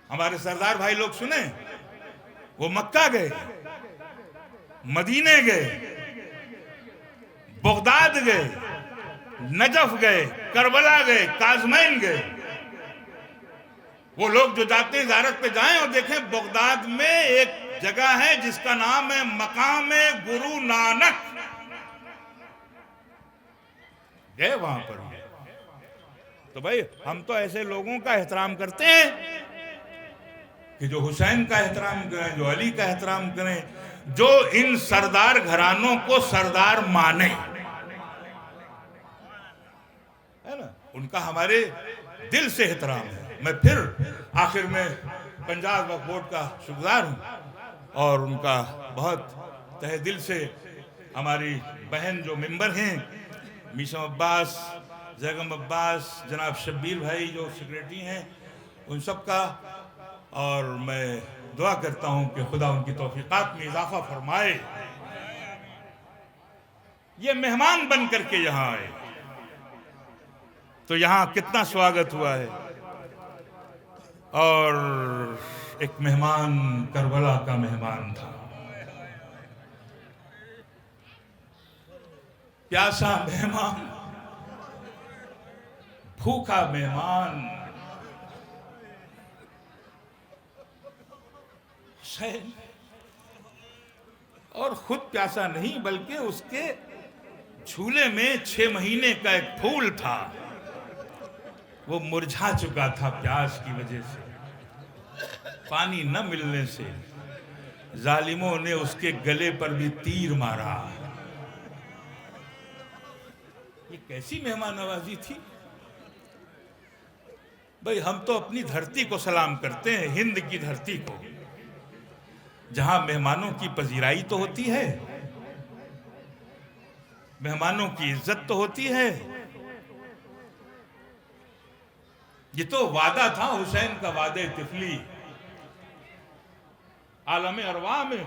हमारे सरदार भाई लोग सुने, वो मक्का गए, मदीने गए, बगदाद गए, नजफ गए, करबला गए, काजमैन गए। वो लोग जो जाते हैं ज़ियारत पे जाएं और देखें बगदाद में एक जगह है जिसका नाम है मकाम गुरु नानक, गए वहां पर। तो भाई हम तो ऐसे लोगों का एहतराम करते हैं कि जो हुसैन का एहतराम करें, जो अली का एहतराम करें, जो इन सरदार घरानों को सरदार माने, है ना, उनका हमारे दिल से एहतराम है। मैं फिर आखिर में पंजाब वक्फ बोर्ड का शुक्रगुजार हूँ और उनका बहुत तहे दिल से हमारी बहन जो मेंबर हैं, मीशम अब्बास, जैगम अब्बास, जनाब शब्बीर भाई जो सेक्रेटरी हैं, उन सब का, और मैं दुआ करता हूँ कि खुदा उनकी तौफीकात में इजाफा फरमाए। ये मेहमान बन करके यहाँ आए तो यहाँ कितना स्वागत हुआ है। और एक मेहमान करबला का मेहमान था, प्यासा मेहमान, भूखा मेहमान, हुसैन, और खुद प्यासा नहीं बल्कि उसके झूले में 6 महीने का एक फूल था, वो मुरझा चुका था प्यास की वजह से। पानी न मिलने से जालिमों ने उसके गले पर भी तीर मारा। ये कैसी मेहमान नवाजी थी भाई। हम तो अपनी धरती को सलाम करते हैं, हिंद की धरती को, जहां मेहमानों की पजीराई तो होती है, मेहमानों की इज्जत तो होती है। ये तो वादा था हुसैन का, वादे तिफली। आलम अरवाह में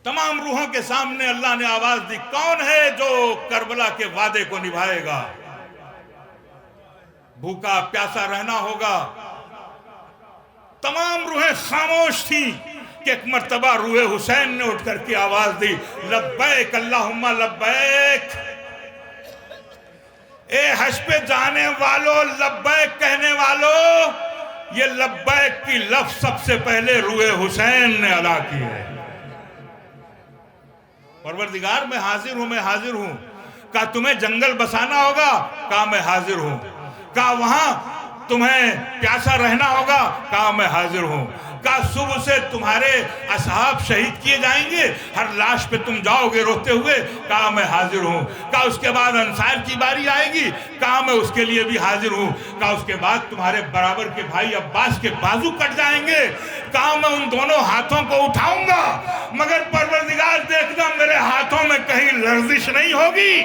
तमाम रूहों के सामने अल्लाह ने आवाज दी, कौन है जो करबला के वादे को निभाएगा। भूखा प्यासा रहना होगा। तमाम रूहें खामोश थी कि एक मर्तबा रूहे हुसैन ने उठ करके आवाज दी, लब्बैक अल्लाहुम्मा लब्बैक। ए हज पे जाने वालों, लब्बैक कहने वालों, ये लब्बैक की लफ्ज सबसे पहले रूहे हुसैन ने अदा की है। परवरदिगार मैं हाजिर हूं, मैं हाजिर हूं। कहा तुम्हें जंगल बसाना होगा, कहा मैं हाजिर हूं। कहा वहां तुम्हें प्यासा रहना होगा, कहा मैं हाजिर हूं। कहा सुबह से तुम्हारे असहाब शहीद किए जाएंगे, हर लाश पे तुम जाओगे रोते हुए, कहा मैं हाजिर हूं। कहा उसके बाद अंसार की बारी आएगी, कहा मैं उसके लिए भी हाजिर हूं। कहा उसके बाद तुम्हारे बराबर के भाई अब्बास के बाजू कट जाएंगे, कहा मैं उन दोनों हाथों को उठाऊंगा, मगर परवरदिगार देखना मेरे हाथों में कहीं लर्जिश नहीं होगी।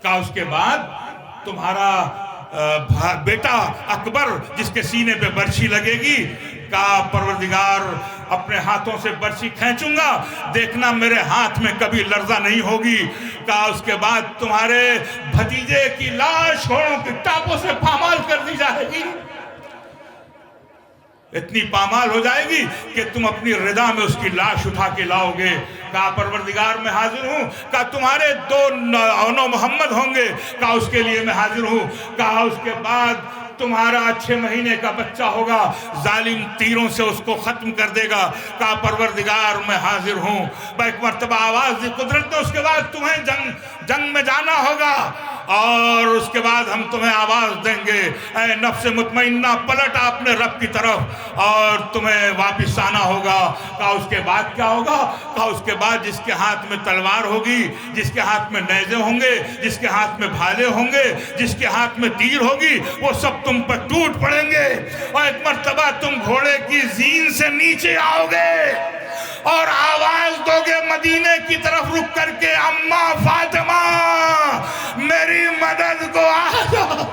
कहा उसके बाद तुम्हारा बेटा अकबर जिसके सीने पे बर्छी लगेगी, कहा परवरदिगार अपने हाथों से बर्छी खींचूंगा, देखना मेरे हाथ में कभी लर्जा नहीं होगी। कहा उसके बाद तुम्हारे भतीजे की लाश घोड़ों के टापों से पामाल कर दी जाएगी, इतनी पामाल हो जाएगी कि तुम अपनी रिदा में उसकी लाश उठा के लाओगे। कहा परवरदिगार मैं हाजिर हूँ। कहा तुम्हारे 2 मोहम्मद होंगे, कहा उसके लिए मैं हाजिर हूँ। कहा उसके बाद तुम्हारा 6 महीने का बच्चा होगा, जालिम तीरों से उसको खत्म कर देगा। कहा परवरदिगार मैं हाजिर हूँ। एक मर्तबा आवाज दी कुदरत ने, उसके बाद तुम्हें जंग में जाना होगा और उसके बाद हम तुम्हें आवाज देंगे, ऐ नफ्स मुतमइन्ना पलट अपने रब की तरफ और तुम्हें वापिस आना होगा। कहा उसके बाद क्या होगा? कहा उसके बाद जिसके हाथ में तलवार होगी, जिसके हाथ में नेज़े होंगे, जिसके हाथ में भाले होंगे, जिसके हाथ में तीर होगी, वो सब तुम पर टूट पड़ेंगे और एक मर्तबा तुम घोड़े की जीन से नीचे आओगे और आवाज दोगे मदीने की तरफ रुक करके, अम्मा फातिमा मेरी मदद को आ जाओ।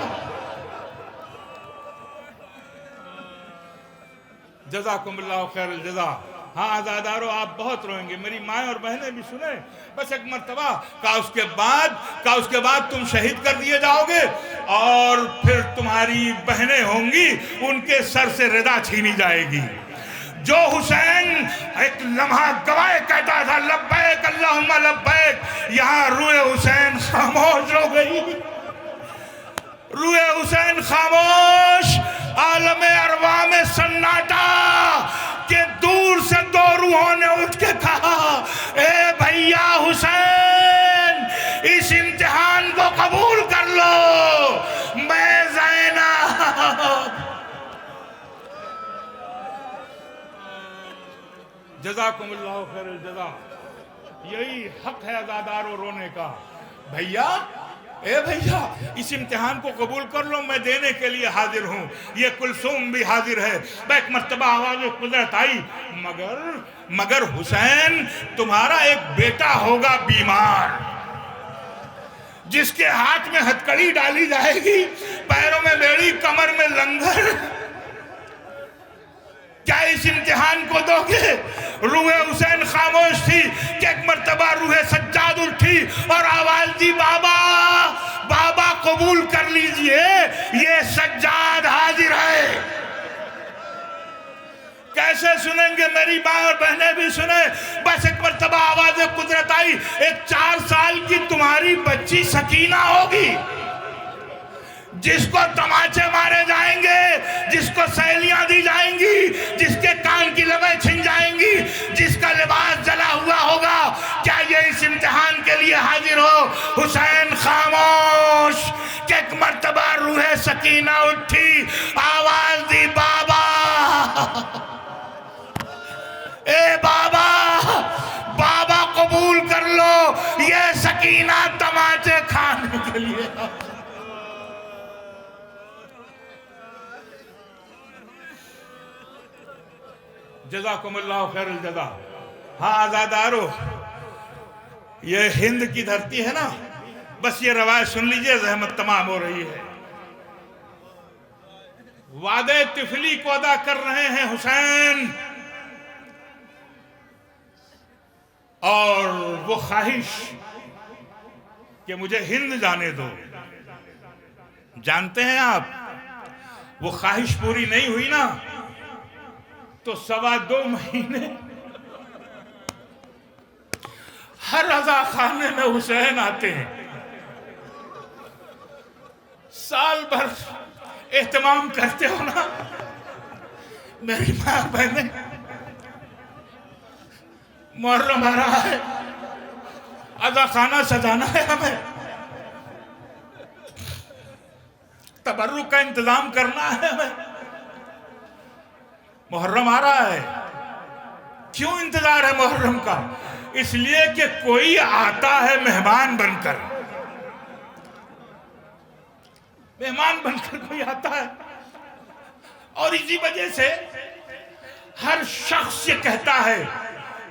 जज़ाकुमुल्लाहु खैरुल जज़ा। हाँ आज़ादारों, आप बहुत रोएंगे, मेरी माँ और बहनें भी सुने। बस एक मर्तबा कहा उसके बाद तुम शहीद कर दिए जाओगे और फिर तुम्हारी बहनें होंगी, उनके सर से रिदा छीनी जाएगी। जो हुसैन एक लम्हा गवाए कहता था लब्बैक अल्लाहुम्मा लब्बैक, यहाँ रूए हुसैन खामोश हो गई। रूए हुसैन हुसैन खामोश, आलम अरवा में सन्नाटा कि दूर से दो रूहों ने उठ के कहा, ए भैया हुसैन, इस इम्तिहान को कबूल कर लो। मैं ज़ैनब। जज़ाकुमुल्लाहु खैरुल जज़ा। यही हक है अज़ादारों रोने का। भैया, ए भैया, इस इम्तिहान को कबूल कर लो, मैं देने के लिए हाजिर हूँ। ये कुलसूम भी हाजिर है। एक मर्तबा आवाज़ कुदरत आई, मगर हुसैन, तुम्हारा एक बेटा होगा बीमार, जिसके हाथ में हथकड़ी डाली जाएगी, पैरों में बेड़ी, कमर में लंगर। क्या इस इम्तिहान को दोगे? रूहे हुसैन खामोश थी कि एक मर्तबा रूहे सज्जाद उठी और आवाज दी, बाबा, बाबा कबूल कर लीजिए, ये सज्जाद हाजिर है। कैसे सुनेंगे? मेरी माँ और बहनें भी सुने। बस एक मर्तबा आवाज कुदरत आई, एक 4 साल की तुम्हारी बच्ची सकीना होगी, जिसको तमाचे मारे जाएंगे, जिसको सहेलियां दी जाएंगी, जिसके कान की लबें छिन जाएंगी, जिसका लिबास जला हुआ होगा। क्या ये इस इम्तिहान के लिए हाजिर हो? हुसैन खामोश कि एक मर्तबा रूहे सकीना उठी, आवाज दी, बाबा, ए बाबा, बाबा कबूल कर लो, ये सकीना तमाचे खाने के लिए। जज़ाकुमुल्लाहु खैरुल जज़ा। हाँ आज़ादारो, ये हिंद की धरती है ना, बस ये रवायत सुन लीजिए, ज़हमत तमाम हो रही है। वादे तिफली को अदा कर रहे हैं हुसैन, और वो ख्वाहिश कि मुझे हिंद जाने दो। जानते हैं आप, वो ख्वाहिश पूरी नहीं हुई ना, तो 2.25 महीने हर रजा खाने में हुसैन आते हैं। साल भर एहतमाम करते हो ना मेरी माँ बहने। मुहर्रम आ रहा है, अदा खाना सजाना है, हमें तबर्रुक का इंतजाम करना है, हमें मुहर्रम आ रहा है। क्यों इंतजार है मुहर्रम का? इसलिए कि कोई आता है मेहमान बनकर, मेहमान बनकर कोई आता है। और इसी वजह से हर शख्स ये कहता है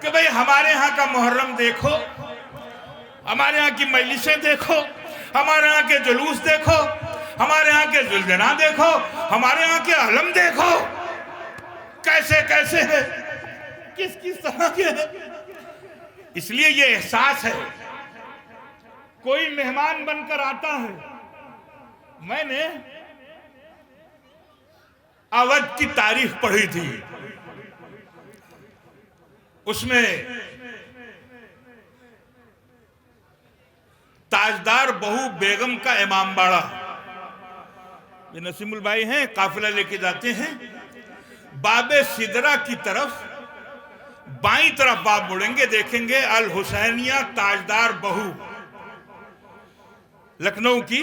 कि भाई हमारे यहाँ का मुहर्रम देखो, हमारे यहाँ की मजलिसें देखो, हमारे यहाँ के जुलूस देखो, हमारे यहाँ के जुलजना देखो, हमारे यहाँ के अलम देखो, कैसे कैसे है, किस किस तरह के है। इसलिए ये एहसास है, कोई मेहमान बनकर आता है। मैंने अवध की तारीख पढ़ी थी, उसमें ताजदार बहू बेगम का इमामबाड़ा, ये नसीमुल भाई हैं, काफिला लेके जाते हैं। बाबे सिदरा की तरफ बाईं तरफ आप मुड़ेंगे, देखेंगे अल हुसैनिया ताजदार बहू, लखनऊ की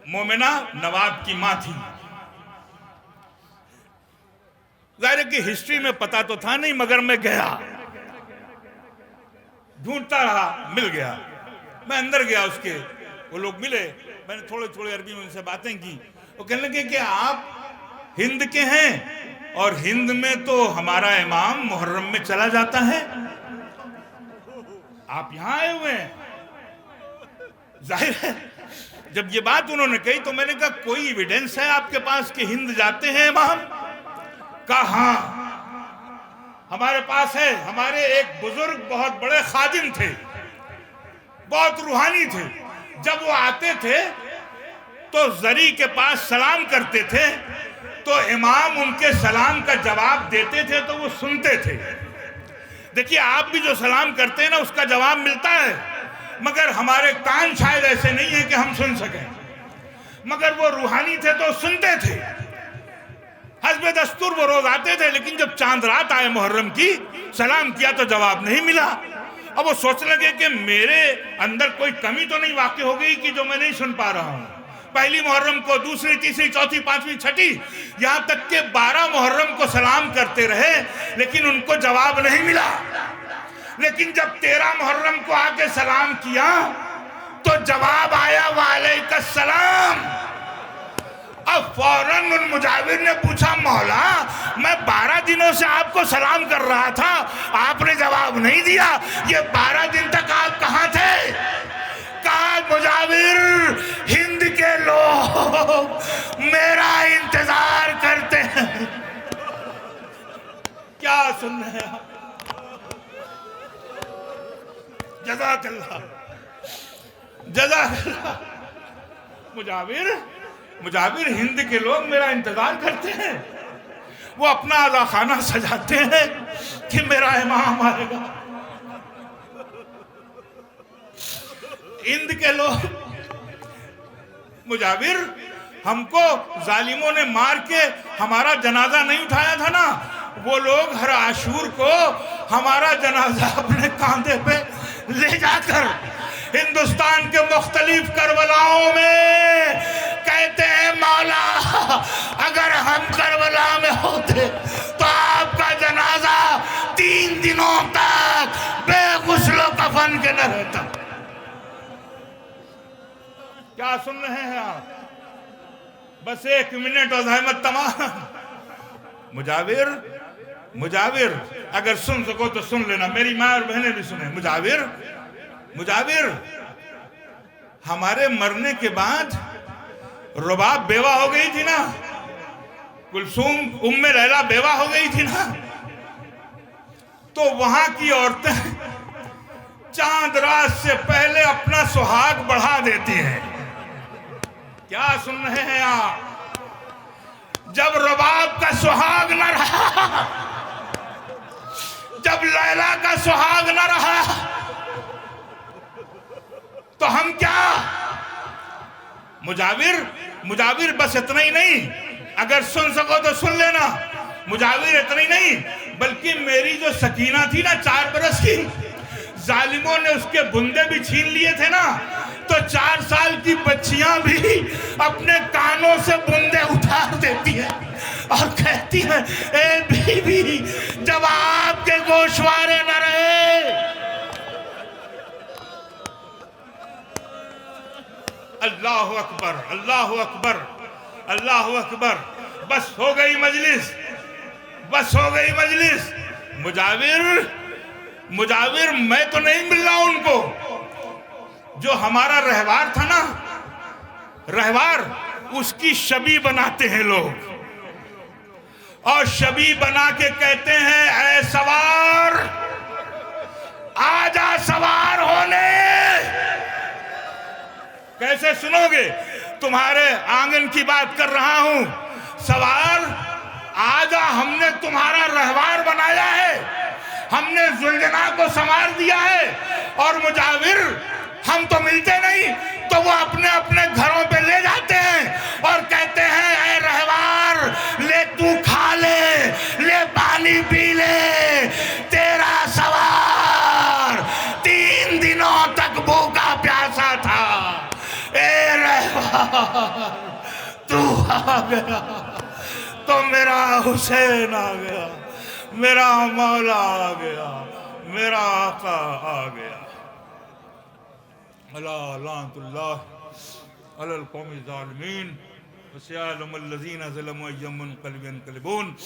मोमिना नवाब की मां थी। जाहिर है कि हिस्ट्री में पता तो था नहीं, मगर मैं गया, ढूंढता रहा, मिल गया। मैं अंदर गया, उसके वो लोग मिले, मैंने थोड़े थोड़े अरबी में उनसे बातें की। वो कहने लगे कि आप हिंद के हैं, और हिंद में तो हमारा इमाम मुहर्रम में चला जाता है, आप यहां आए हुए हैं। जाहिर है जब ये बात उन्होंने कही तो मैंने कहा कोई एविडेंस है आपके पास कि हिंद जाते हैं इमाम? कहा हाँ हमारे पास है। हमारे एक बुजुर्ग बहुत बड़े खादिम थे, बहुत रूहानी थे। जब वो आते थे तो जरी के पास सलाम करते थे, तो इमाम उनके सलाम का जवाब देते थे, तो वो सुनते थे। देखिए आप भी जो सलाम करते हैं ना, उसका जवाब मिलता है, मगर हमारे कान शायद ऐसे नहीं है कि हम सुन सकें। मगर वो रूहानी थे तो सुनते थे, हस्बे दस्तूर वो रोज आते थे। लेकिन जब चांद रात आए मुहर्रम की, सलाम किया तो जवाब नहीं मिला। अब वो सोचने लगे कि मेरे अंदर कोई कमी तो नहीं वाक़ई हो गई कि जो मैं नहीं सुन पा रहा हूं। पहली मुहर्रम को, दूसरी, तीसरी, चौथी, पांचवी, छठी, यहां तक के 12 मुहर्रम को सलाम करते रहे, लेकिन उनको जवाब नहीं मिला। लेकिन जब 13 मुहर्रम को आके सलाम किया तो जवाब आया, वालेकुम सलाम। अब फौरन उन मुजाविर ने पूछा, मौला मैं 12 दिनों से आपको सलाम कर रहा था, आपने जवाब नहीं दिया, ये 12 दिन तक आप कहां थे? कहा, मुजाविर हिंद के लोग मेरा इंतजार करते हैं। क्या सुन रहे हैं आप? जज़ाकल्लाह, जज़ाकल्लाह। मुजाविर हिंद के लोग मेरा इंतजार करते हैं। वो अपना आज़ा खाना सजाते हैं कि मेरा इमाम आएगा। हिंद के लोग, मुजाविर हमको जालिमों ने मार के हमारा जनाजा नहीं उठाया था ना, वो लोग हर आशूर को हमारा जनाजा अपने कांधे पे ले जाकर हिंदुस्तान के मुख्तलिफ करबलाओं में कहते हैं, मौला अगर हम करबला में होते तो आपका जनाजा 3 दिनों तक बेगुस्लो कफन के न रहता। क्या सुन रहे हैं आप? बस 1 मिनट और जहमत तमाम। मुजाविर अगर सुन सको तो सुन लेना, मेरी माँ और बहनें भी सुने। मुजाविर हमारे मरने के बाद रुबाब बेवा हो गई थी ना, कुलसूम उम्मे लैला बेवा हो गई थी ना, तो वहां की औरतें चांद रात से पहले अपना सुहाग बढ़ा देती हैं। क्या सुन रहे हैं आप? जब रुबाब का सुहाग न रहा, जब लैला का सुहाग न रहा, तो हम क्या? मुजाविर बस इतना ही नहीं, अगर सुन सको तो सुन लेना। मुजाविर इतना ही नहीं, बल्कि मेरी जो सकीना थी ना 4 बरस की, जालिमों ने उसके बुंदे भी छीन लिए थे ना, तो 4 साल की बच्चियां भी अपने कानों से बुंदे उतार देती है और कहती है, ए बीबी जब आपके गोशवारे न रहे। अल्लाहु अकबर, अल्लाहु अकबर, अल्लाहु अकबर। बस हो गई मजलिस, बस हो गई मजलिस। मुजाविर मैं तो नहीं मिल रहा उनको। जो हमारा रहवार था ना, रहवार, उसकी शबी बनाते हैं लोग, और शबी बना के कहते हैं, ऐ सवार आजा सवार होने। कैसे सुनोगे? तुम्हारे आंगन की बात कर रहा हूं। सवार आजा, हमने तुम्हारा रहवार बनाया है, हमने जुल्जना को संवार दिया है। और मुजाविर हम तो मिलते नहीं, तो वो अपने अपने घरों पे ले जाते हैं और कहते हैं, ऐ रहवार ले तू खा ले पानी पी ले, तेरा सवार 3 दिनों तक भूखा प्यासा था। ए रहवार तू आ गया तो मेरा हुसैन आ गया, मेरा मौला आ गया, मेरा आका आ गया। अला लानतुल्लाह अलल कौमिज़ ज़ालिमीन वसयअलमुल लज़ीना ज़लमू अय्युम मुनक़लिबिन यन्क़लिबून।